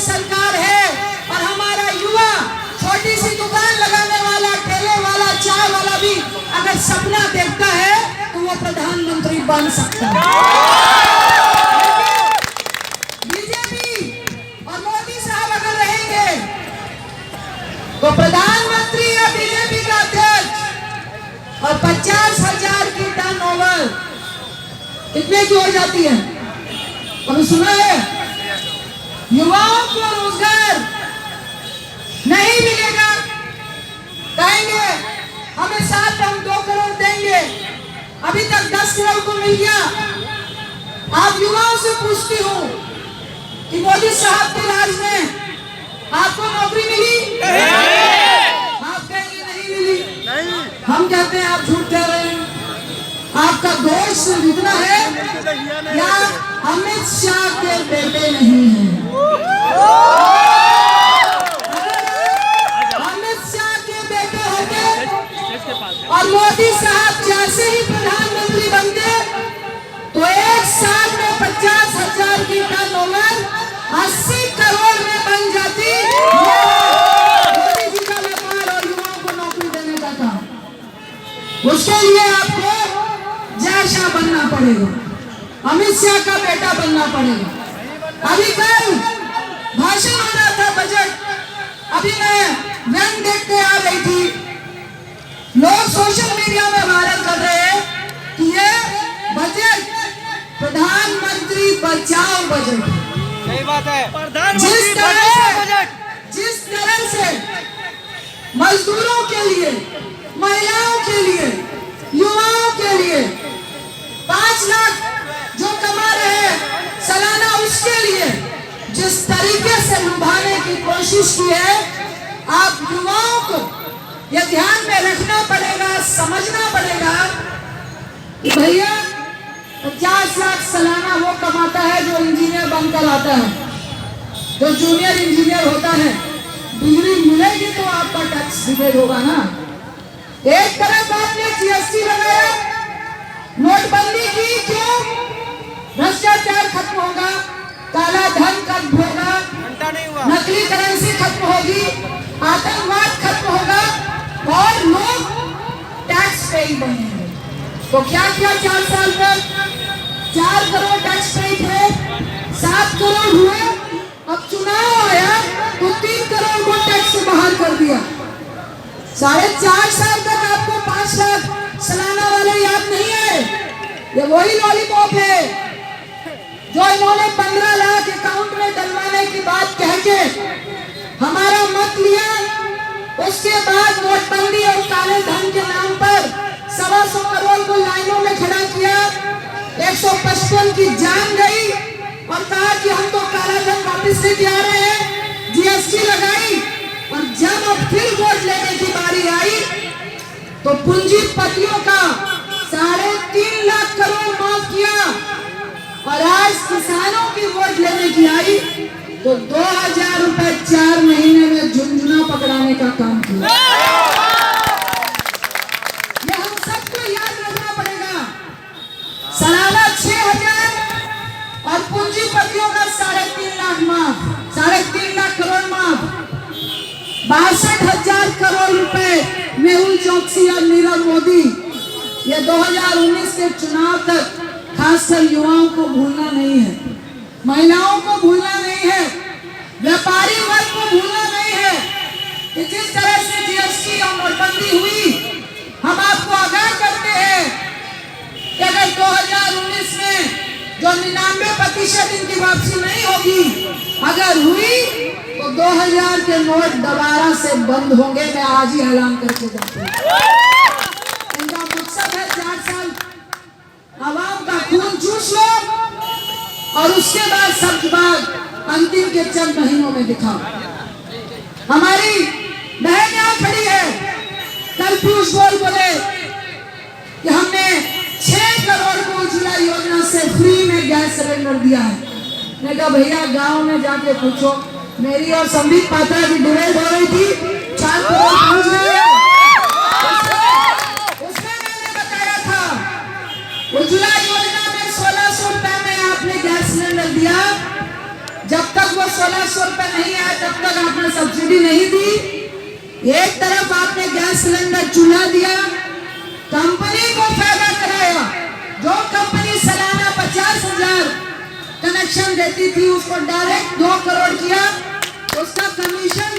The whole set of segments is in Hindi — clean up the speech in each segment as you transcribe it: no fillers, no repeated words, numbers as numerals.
सरकार है और हमारा युवा छोटी सी दुकान लगाने वाला, ठेले वाला, चाय वाला भी अगर सपना देखता है तो वो प्रधानमंत्री बन सकता है। बीजेपी और मोदी साहब अगर रहेंगे तो प्रधानमंत्री या बीजेपी का अध्यक्ष और 50,000 की टर्नओवर कितने की हो जाती है? अभी सुना है? युवाओं को रोजगार नहीं मिलेगा, कहेंगे हमें साथ हम 2 करोड़ देंगे, अभी तक 10 करोड़ को मिल गया। आप युवाओं से पूछती हूँ कि मोदी साहब के राज में आपको नौकरी मिली? आप कहेंगे नहीं मिली। हम कहते हैं आप झूठ कह रहे हैं। आपका दोष जितना है या अमित शाह के बेटे नहीं है। अमित शाह के बेटे होते और मोदी साहब जैसे ही प्रधानमंत्री बनते तो एक साल में 50,000 की टर्नओवर 80 करोड़ में बन जाती। मोदी जी का व्यापार और युवाओं को नौकरी देने का काम। उसके लिए आपको जय शाह बनना पड़ेगा, अमित शाह का बेटा बनना पड़ेगा। अभी कल भाषण हो रहा था बजट, अभी मैं व्यंग देखते आ रही थी, लोग सोशल मीडिया में वायरल कर रहे हैं कि ये बजट प्रधानमंत्री बचाओ बजट है। सही बात है। जिस तरह से मजदूरों के लिए, महिलाओं के लिए, युवाओं के लिए 5 लाख जो कमा रहे हैं सालाना, उसके लिए जिस तरीके से लुभाने की कोशिश की है, आप युवाओं को यह ध्यान में रखना पड़ेगा, समझना पड़ेगा कि भैया 50 लाख सालाना वो कमाता है जो इंजीनियर बनकर आता है, जो जूनियर इंजीनियर होता है। डिग्री मिलेगी तो आपका टैक्स डिबेट होगा ना। एक तरफ आपने जीएसटी लगाया, नोटबंदी की, क्यों? भ्रष्टाचार खत्म होगा, काला धन खत्म होगा, नकली करेंसी खत्म होगी, आतंकवाद खत्म होगा और लोग टैक्स पेई बनेंगे। तो क्या किया 4 साल तक? 4 करोड़ टैक्स पेई थे, 7 करोड़ हुए। अब चुनाव आया तो 3 करोड़ को टैक्स से बाहर कर दिया। 4.5 साल तक आपको 5 लाख सालाना वाले याद नहीं है। ये वही लॉलीपॉप है जो इन्होंने 15 लाख अकाउंट में डलवाने की बात कह के हमारा मत लिया। उसके बाद नोटबंदी और काले धन के नाम पर 125 करोड़ को लाइनों में खड़ा किया। 155 की जान गई और कहा कि हम तो काला धन वापिस लेके आ रहे हैं, जीएसटी लगाई। और जब अब फिर वोट लेने की बारी आई तो पूंजीपतियों का 3.5 लाख करोड़ माफ किया। और आज किसानों की वोट लेने की आई तो 2000 रुपए 4 महीने में झुंझुना पकड़ाने का काम किया। ये हम सबको याद रखना पड़ेगा। सालाना 6,000 और पूंजीपतियों का 3.5 लाख माफ, 3.5 लाख करोड़ माफ। 62,000 करोड़ रुपए मेहुल चौकसी और नीरव मोदी। ये 2019 के चुनाव तक खासकर युवाओं को भूलना नहीं है, महिलाओं को भूलना नहीं है, व्यापारी वर्ग को भूलना नहीं है कि जिस तरह से जीएसटी और नोटबंदी हुई, हम आपको आगाह करते हैं कि अगर 2019 में जो 99% इनकी वापसी नहीं होगी, अगर हुई तो 2000 के नोट दोबारा से बंद होंगे। मैं आज ही ऐलान करके जाती हूँ। इनका मकसद है 4 साल आवाम का खून चूस लो और उसके बाद सब्जबाग अंतिम के चंद महीनों में दिखाओ। हमारी बहन यहाँ खड़ी है, कल पीयूष गोयल बोले कि हमने 6 करोड़ को उज्ज्वला योजना से फ्री में गैस सिलेंडर दिया है। मैंने कहा भैया गांव में जाके पूछो। मेरी और संबित पात्रा की डिबेट हो रही थी, 4 करोड़ पहुंच गए। उसमें मैंने बताया था उज्ज्वला योजना में 1600 रुपए में आपने गैस सिलेंडर दिया, जब तक वो 1600 रुपए नहीं आए तब तक आपने सब्सिडी नहीं दी। एक तरफ आपने गैस सिलेंडर चूल्हा दिया, कंपनी को फायदा कराया। जो कंपनी सालाना 50,000 कनेक्शन देती थी उसको डायरेक्ट 2 करोड़ किया। उसका कमीशन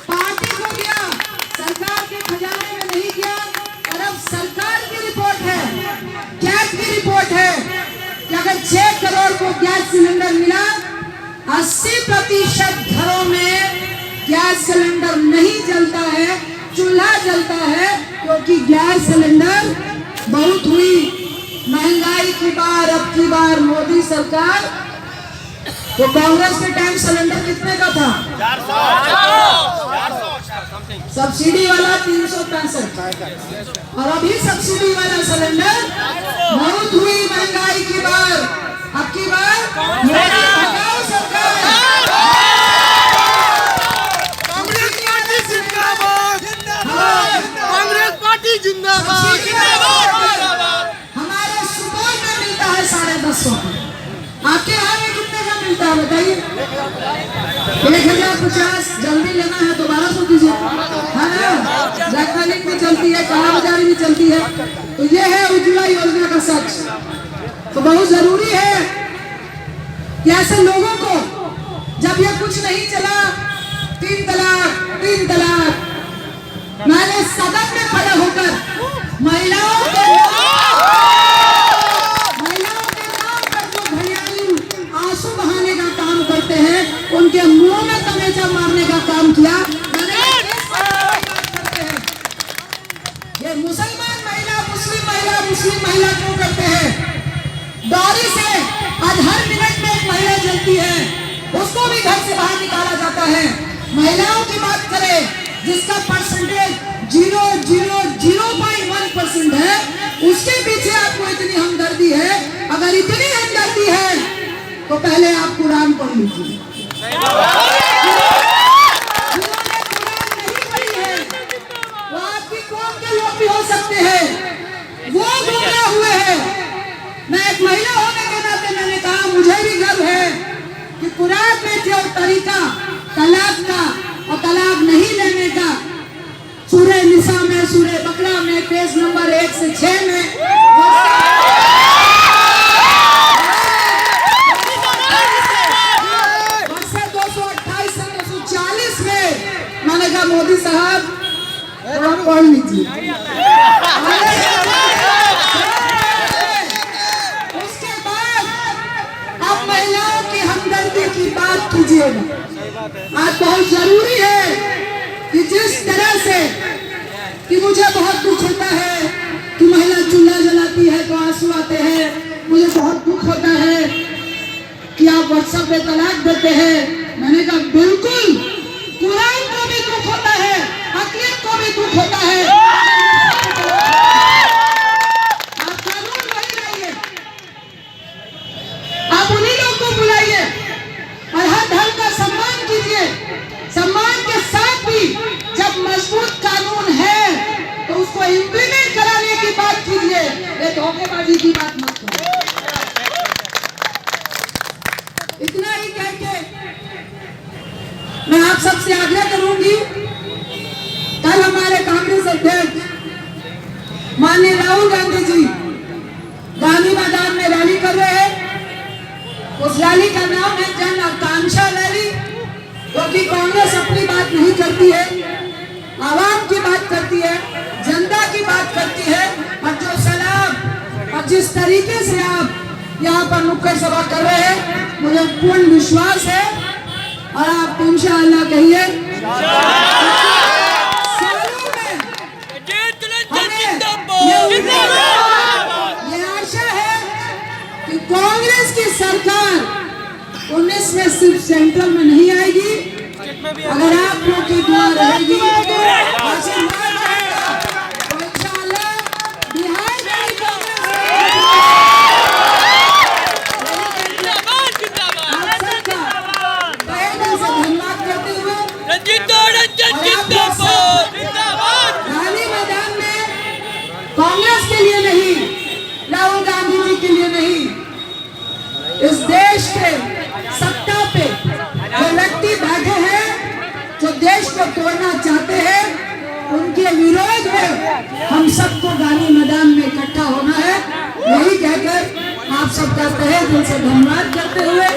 पार्टी को दिया, सरकार के खजाने में नहीं किया। और अब सरकार की रिपोर्ट है, कैट की रिपोर्ट है कि अगर 6 करोड़ को गैस सिलेंडर मिला, 80% घरों में गैस सिलेंडर नहीं जलता है, चूल्हा जलता है, क्योंकि गैस सिलेंडर बहुत हुई। महंगाई की बार अब की बार मोदी सरकार, तो कांग्रेस के टाइम सिलेंडर कितने का था? 400 सब्सिडी वाला 365, और अभी सब्सिडी वाला सिलेंडर बहुत हुई। महंगाई की बार अब की बार मोदी भगाओ सरकार। कांग्रेस पार्टी जिंदाबाद, कांग्रेस पार्टी जिंदाबाद। हमारे सुपौल में मिलता है 1050 का, आपके यहाँ में कितने का मिलता है बताइए? 1050। जल्दी लेना है तो 1200 कीजिए, है ना? इलेक्ट्रॉनिक भी चलती है, काला बाजारी भी चलती है। तो ये है उज्ज्वला योजना का सच। तो बहुत जरूरी है कि ऐसे लोगों को, जब ये कुछ नहीं चला, 3 तलाक, मैंने सदन में खड़े होकर महिलाओं के नाम पर जो घड़ियाली आंसू बहाने का काम करते हैं, उनके मुंह में तमेचा मारने का काम किया। ये मुसलमान महिला मुस्लिम महिला क्यों करते हैं? डॉरी से आज हर मिनट में एक महिला जलती है, उसको भी घर से बाहर निकाला जाता है। महिलाओं की बात करें, जिसका परसेंटेज 0.1% है, उसके पीछे आपको इतनी हमदर्दी है। अगर इतनी हमदर्दी है तो पहले आप कुरान पढ़ लीजिए। जिन्होंने कुरान नहीं पढ़ी है वो आपकी कौम के लोग भी हो सकते हैं, वो गुमराह हुए हैं। मैं एक महिला होने के नाते मैंने कहा, मुझे भी गर्व है कि कुरान में जो तरीका तलाक का और तलाक नहीं लेने का, सूरह निसा में, सूरह बकरा में, पेज नंबर 1 से 6 में, वर्ष 228 से 240 में मैंने कहा मोदी साहब थोड़ा पढ़ लीजिए। उसके बाद आप महिलाओं की हमदर्दी की बात कीजिएगा। आज बहुत जरूरी है कि जिस तरह से, कि मुझे बहुत दुख होता है कि महिला चूल्हा जलाती है तो आंसू आते हैं, मुझे बहुत दुख होता है कि आप व्हाट्सएप पे तलाक देते हैं। मैंने कहा बिल्कुल, कुरान को भी दुख होता है, अक़लियत को भी दुख होता है। आप कानून नहीं लाइए, आप उन्हीं लोग को बुलाइए और हर धर्म का सम्मान कीजिए। सम्मान के साथ भी जब मजबूत कानून है तो उसको इम्प्लीमेंट कराने की बात कीजिए, ये धोखेबाजी की बात मत करिए। इतना ही कह के मैं आप सबसे आग्रह करूंगी, कल हमारे कांग्रेस अध्यक्ष माननीय राहुल गांधी जी गांधी मैदान में रैली कर रहे हैं। उस रैली का नाम है जन आकांक्षा रैली, क्योंकि कांग्रेस अपनी बात नहीं करती है, आवाम की बात करती है, जनता की बात करती है। और जो सलाम और जिस तरीके से आप यहाँ पर नुक्कड़ सभा कर रहे हैं, मुझे पूर्ण विश्वास है और आप इंशाअल्लाह कहिए ये आशा है कि कांग्रेस की सरकार 19 में सिर्फ सेंट्रल में नहीं आएगी, अगर आप लोग की दुआ रहेगी, आशीर्वाद रहेगा, तो इंशाअल्लाह बिहार में धन्यवाद करते हुए गांधी मैदान में कांग्रेस के लिए नहीं, राहुल गांधी जी के लिए नहीं, इस देश के सत्ता पे हम सबको गांधी मैदान में इकट्ठा होना है। यही कहकर आप सबका तहे दिल से धन्यवाद करते हुए